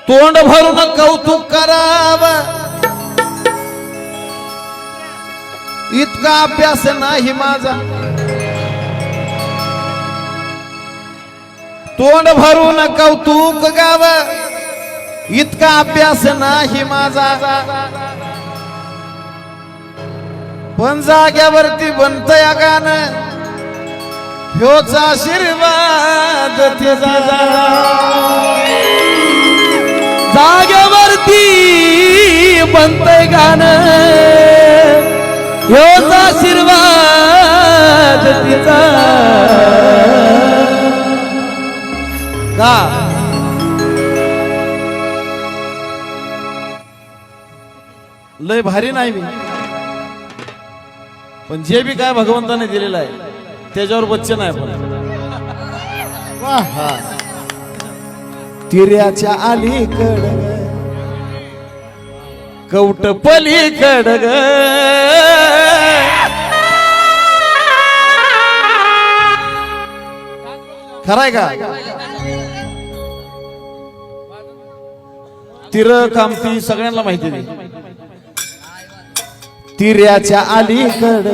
तोंड भरून कौतुक कराव इतका अभ्यास नाही माझा, तोंड भरून कौतुक गाव इतका अभ्यास नाही माझा, पण जाग्यावरती बनतंय गाणं ह्योच आशीर्वाद तिचा, जाग्यावरती बनतंय गाणं ह्योच आशीर्वाद तिचा का लय भारी नाही मी, पण जे बी काय भगवंताने दिलेलं आहे त्याच्यावर वचन आहे. पण तिऱ्याच्या अलीकड कवट पलीकड ग खराय का तिर कामती सगळ्यांना माहिती आहे. तिऱ्याच्या अलीकड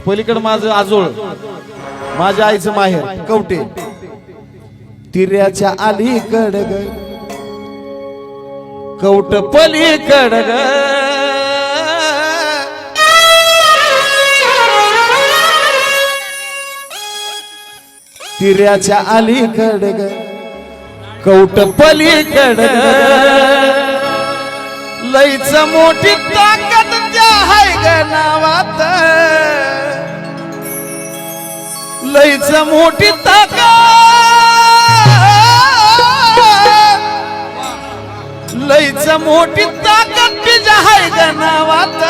पलीकड माझं आजोळ माझ्या आईचं माहेर कवटे, तिऱ्याच्या अलीकड ग कवट पलीकड ग तिऱ्याच्या अलीकड ग कवट पलीकड लईच मोठी ताकद त्या हाय ग नावात, लईच मोठी ताकद, लईच मोठी ताकद तिच्या हाय ग नावात,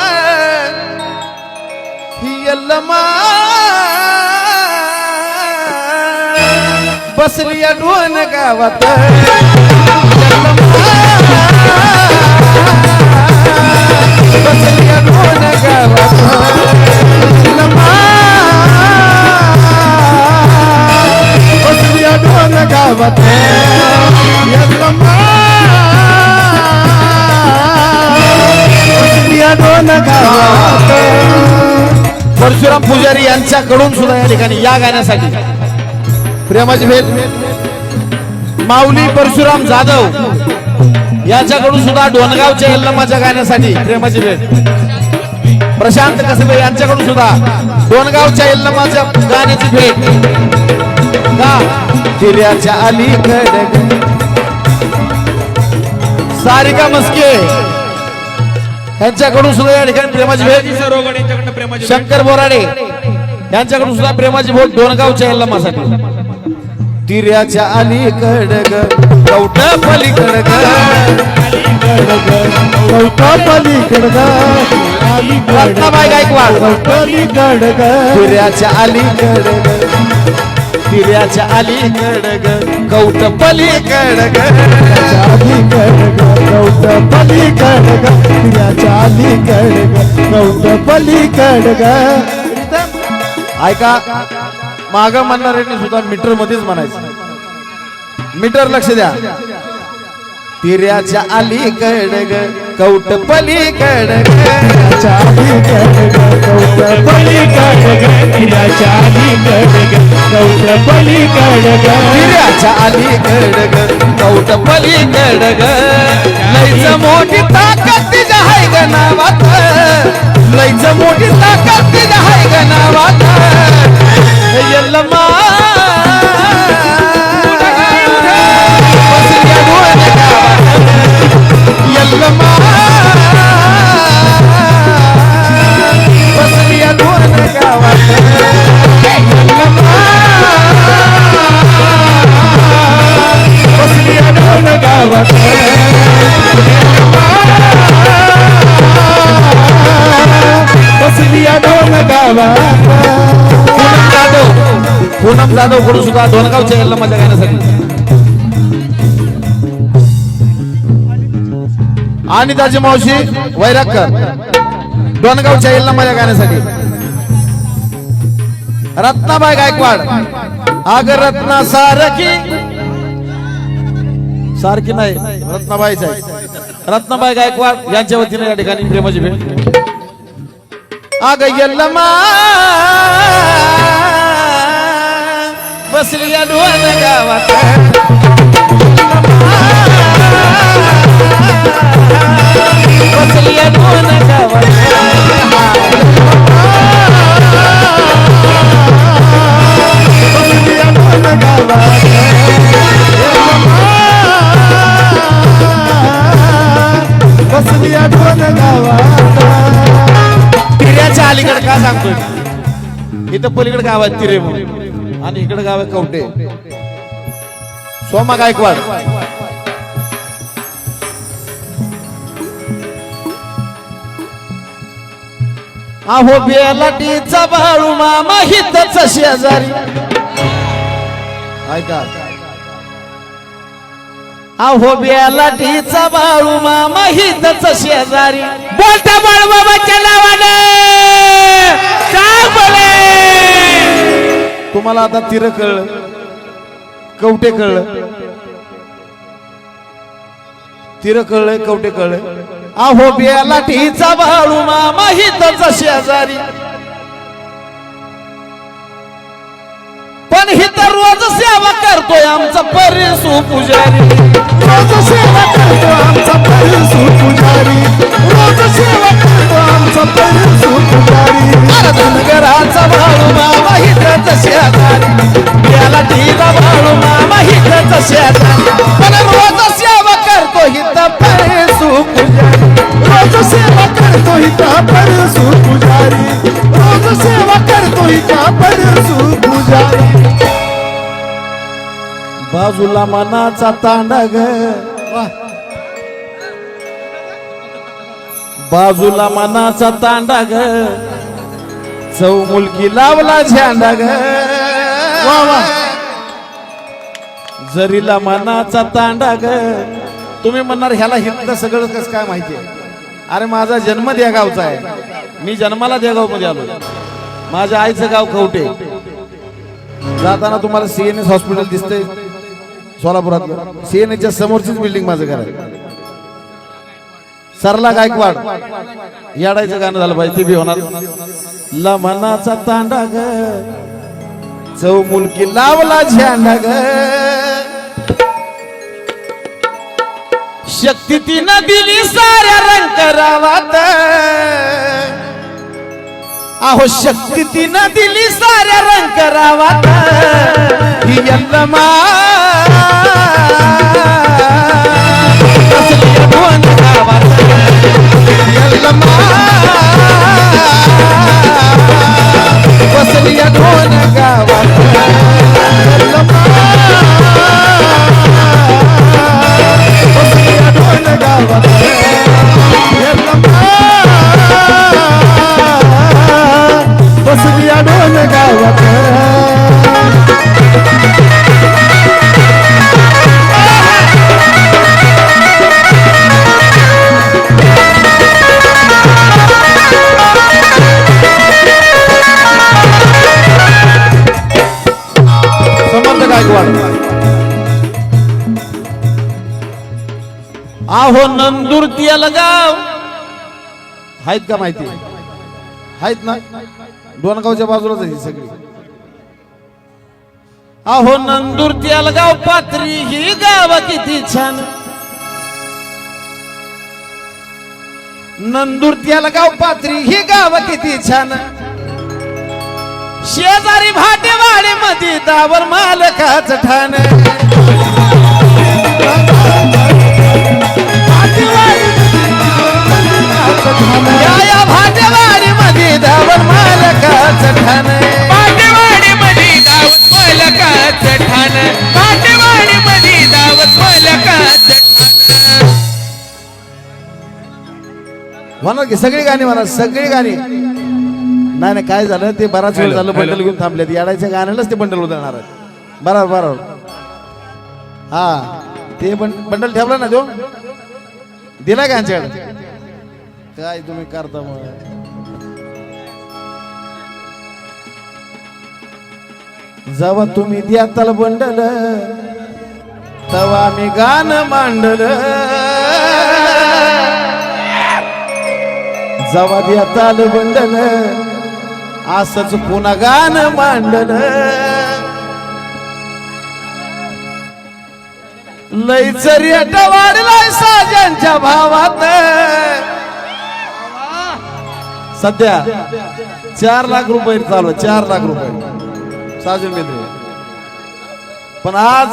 ही यल्लमा बसली डोन गावात, बसली डोन गावात, बसली डोन गावात, परशुराम पुजारी यांच्याकडून सुद्धा या ठिकाणी या गाण्यासाठी प्रेमाची भेट माऊली परशुराम जाधव यांच्याकडून सुद्धा डोनगावच्या यल्लमाच्या गाण्यासाठी प्रेमाची भेट प्रशांत कसबे यांच्याकडून सुद्धा डोनगावच्या यल्लमाच्या गाण्याची भेट का तिऱ्याच्या अलीकड सारिका मस्के यांच्याकडून सुद्धा या ठिकाणी प्रेमाची भेट शंकर बोराडे यांच्याकडून सुद्धा प्रेमाची भेट डोनगावच्या यल्लमासाठी तिऱ्याच्या अलीकड ग कवट पलीकड ग कवट पलीकड ग रत्नाबाई गायकवाड पलीकड ग तिऱ्याच्या अलीकड ग तिऱ्याच्या अलीकड ग कवट पलीकड ग अलीकड ग कवट पलीकड ग तिऱ्याच्या अलीकड ग कवट पलीकड ग. ऐका माग म्हणणाऱ्यांनी सुद्धा मीटर मध्येच म्हणायचं, मीटर लक्ष द्या. तिऱ्याच्या अलीकड ग कवट पलीकड ग कवट पलीकड ग तिऱ्याच्या अलीकड ग कवट पलीकड ग तिऱ्याच्या अलीकड ग कवट पलीकड ग लईच मोठी ताकद तिच्या हाय ग नावात, लईच मोठी ताकद तिच्या हाय ग नावात यल्लमा यल्लमा बसलिया डोन गावात, यल्लमा बसलिया डोन गावात, बसलिया डोन गावात. पूनम जाधव कडून सुद्धा डोनगावच्या यल्लमाच्या गाण्यासाठी आणि ताजी मावशी वैरागकर डोनगावच्या यल्लमाच्या गाण्यासाठी रत्नाबाई गायकवाड आगर रत्ना सारखी सारखी नाही रत्नाबाईच आहे. रत्नाबाई गायकवाड यांच्या वतीने या ठिकाणी प्रेमाची भेट. आग यल्लमा बसली या ढोल गावात बसली या ढोल गावात बसली या ढोल गावात बसली या ढोल गावात. तिऱ्याच्या अलीकडे का सांगतोय इथं पलीकडे गाव आहे तिरे म्हणून आणि इकडे गाव आहे कवटे. सोमा गायकवाड अहो बेलाटीचा बाळू मामा हितच शेजारी ऐका. अहो बेलाटीचा बाळू मामा हितच शेजारी बोलता बाळूबाबाच्या नावानं काय बोले. तुम्हाला आता तिर कळलं कवटे कळलं तिर कळलंय कवटे कळलंय. अहो बेलाटीचा बाळू मामा हितच शेजारी पण हित रोज सेवा करतोय आमचा परिसू पुजारी रोज सेवा करतो आमचा परिसू पुजारी रोज सेवा करतो आमचा परिसू पुजारी. धनगराचा बाळू मामा हितच शेजारी बेलाटीचा बाळू मामा हितच शेजारी पण रोज सेवा करतो हित परिसू पुजारी रोज सेवा करतो हित परिसू पुजारी रोज सेवा करतो हित परिसू पुजारी. बाजूला मनाचा तांडा ग बाजूला मनाचा तांडा ग चौमुलकी लावला झेंडा ग जरीला मनाचा तांडा ग. तुम्ही म्हणणार ह्याला हितलं सगळं कसं काय माहिती आहे. अरे माझा जन्म देगावचा आहे. मी जन्माला देगाव मध्ये आलो. माझ्या आईचं गाव कवटे. जाताना तुम्हाला सीएनएस हॉस्पिटल दिसतंय सोलापुरातलं. सीएनएच्या समोरचीच बिल्डिंग माझं घर आहे. सरला गायकवाड याडायचं गाणं झालं पाहिजे ते बी होणार. लमनाचा तांडा ग चौमुलकी लावला झेंडा ग शक्ती तिनं दिली साऱ्या रंगरावात. अहो शक्ती तिनं दिली साऱ्या रंगरावात ही यल्लमा बसली या ढोल गावात यल्लमा बसली या ढोल गावात यल्लमा बसली या ढोल गावात यल्लमा बसली या ढोल गावात. समर्थ गायकवाड आहो नंदुरतीला गाव आहेत का माहिती आहेत ना. डोणगावच्या बाजूलाच आहे सगळी. अहो नंदुरतीला गाव पात्री ही गाव किती छान. नंदुरतीला गाव पात्री ही गाव किती छान. शेजारी भाटेवाडी मध्ये दावर मालकाच ठाण. या भाटेवाडी मध्ये दावर मालकाच ठाण. पाटेवाडी मध्ये दावत मलकाच ठाण पाटेवाडी मध्ये दावत मलकाच ठाण. म्हणा की सगळी गाणी म्हणा सगळी गाणी. नाही नाही काय झालं ते बराच वेळ झालं बंडल घेऊन थांबले. याडायच्या गाण्यालाच ते बंडल उधळणार आहेत. बरोबर बरोबर हा ते बंडल ठेवला ना तो दिला का यांच्याकडे. काय तुम्ही करता मग. जेव्हा तुम्ही द्याल बंडल तवा मी गाण मांडलं जवा देत आलं बंडल असंच पुन्हा गाण मांडलं लईच रेट वाढलाय साजांच्या भावात सध्या 4 लाख रुपये चालू 4 लाख रुपये साजन मेंद्रे पण आज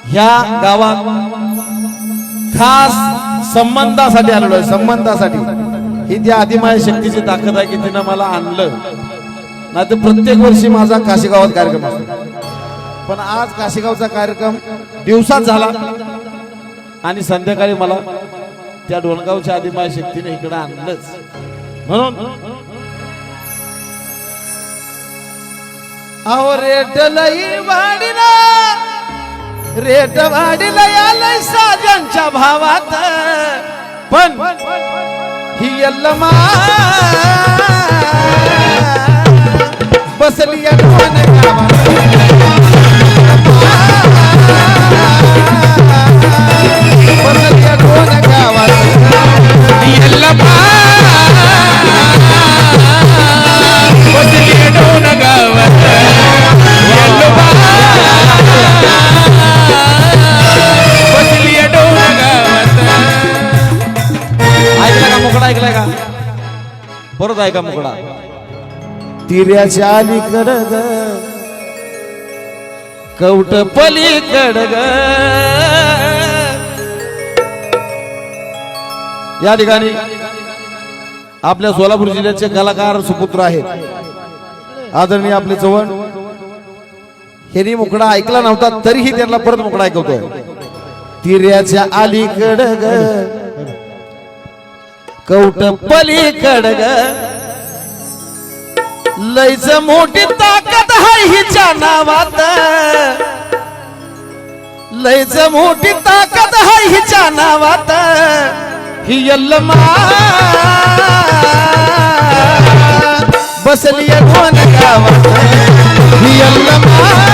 ह्या गावात खास संबंधासाठी आलेलो आहे संबंधासाठी ही त्या आदिमाय शक्तीची ताकद आहे की तिनं मला आणलं नाही तर प्रत्येक वर्षी माझा काशीगावात कार्यक्रम असतो पण आज काशीगावचा कार्यक्रम दिवसात झाला आणि संध्याकाळी मला त्या डोणगावच्या आदिमाय शक्तीने इकडे आणलंच म्हणून अहो रेट लई वाढीला रेट वाढीला यालय साजांच्या भावात पण ही यल्लमा बसली या दोन गावात बसली या दोन गावात यल्लमा बसली या दोन गावात यल्लमा बसली या दोन गावात ऐकला का मुकडा ऐकलाय का परत ऐका मुकडा तिऱ्याच्या अलीकडं ग कवट पलीकडं ग या ठिकाणी आपल्या सोलापूर जिल्ह्याचे कलाकार सुपुत्र आहेत आदरणीय आपले चव्हाण हेनी मुकडा ऐकला नव्हता तरीही त्यांना परत मुकडा ऐकवतोय तिऱ्याच्या अलीकडं ग कवट पलीकडं ग लईच मोठी ताकद हाय हिच्या नावात लईच मोठी ताकद हाय हिच्या नावात ही यल्लमा बसली दोन गावात ही यल्लमा